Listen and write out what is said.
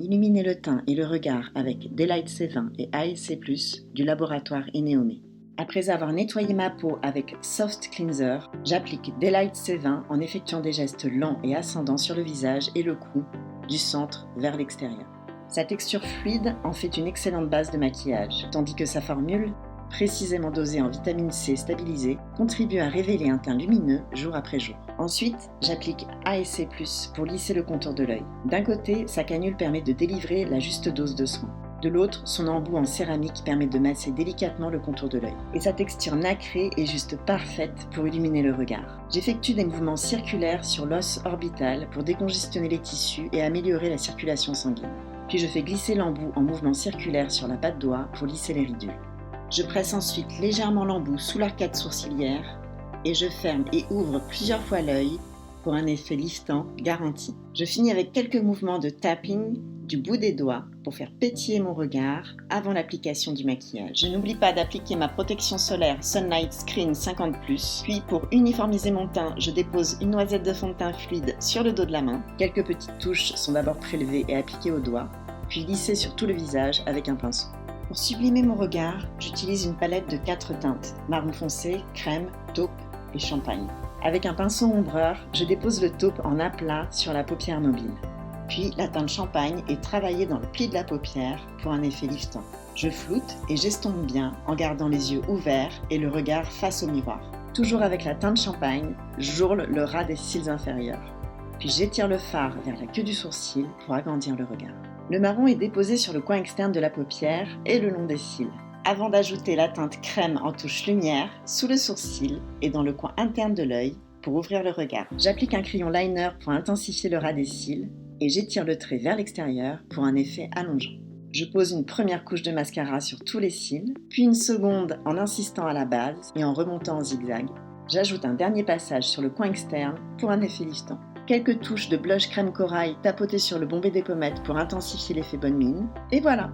illuminez le teint et le regard avec Daylight C20 et ASC+, du laboratoire Ineome. Après avoir nettoyé ma peau avec Soft Cleanser, j'applique Daylight C20 en effectuant des gestes lents et ascendants sur le visage et le cou, du centre vers l'extérieur. Sa texture fluide en fait une excellente base de maquillage, tandis que sa formule, précisément dosée en vitamine C stabilisée, contribue à révéler un teint lumineux jour après jour. Ensuite, j'applique ASC+, pour lisser le contour de l'œil. D'un côté, sa canule permet de délivrer la juste dose de soin. De l'autre, son embout en céramique permet de masser délicatement le contour de l'œil. Et sa texture nacrée est juste parfaite pour illuminer le regard. J'effectue des mouvements circulaires sur l'os orbital pour décongestionner les tissus et améliorer la circulation sanguine. Puis je fais glisser l'embout en mouvement circulaire sur la patte d'oie pour lisser les ridules. Je presse ensuite légèrement l'embout sous l'arcade sourcilière et je ferme et ouvre plusieurs fois l'œil pour un effet liftant garanti. Je finis avec quelques mouvements de tapping du bout des doigts pour faire pétiller mon regard avant l'application du maquillage. Je n'oublie pas d'appliquer ma protection solaire Sunlight Screen 50+, puis pour uniformiser mon teint, je dépose une noisette de fond de teint fluide sur le dos de la main. Quelques petites touches sont d'abord prélevées et appliquées au doigt, puis lissées sur tout le visage avec un pinceau. Pour sublimer mon regard, j'utilise une palette de 4 teintes, marron foncé, crème, taupe et champagne. Avec un pinceau ombreur, je dépose le taupe en aplat sur la paupière mobile. Puis la teinte champagne est travaillée dans le pli de la paupière pour un effet liftant. Je floute et j'estompe bien en gardant les yeux ouverts et le regard face au miroir. Toujours avec la teinte champagne, j'ourle le ras des cils inférieurs. Puis j'étire le fard vers la queue du sourcil pour agrandir le regard. Le marron est déposé sur le coin externe de la paupière et le long des cils, avant d'ajouter la teinte crème en touche lumière sous le sourcil et dans le coin interne de l'œil pour ouvrir le regard. J'applique un crayon liner pour intensifier le ras des cils et j'étire le trait vers l'extérieur pour un effet allongeant. Je pose une première couche de mascara sur tous les cils, puis une seconde en insistant à la base et en remontant en zigzag. J'ajoute un dernier passage sur le coin externe pour un effet liftant. Quelques touches de blush crème corail tapotées sur le bombé des pommettes pour intensifier l'effet bonne mine. Et voilà!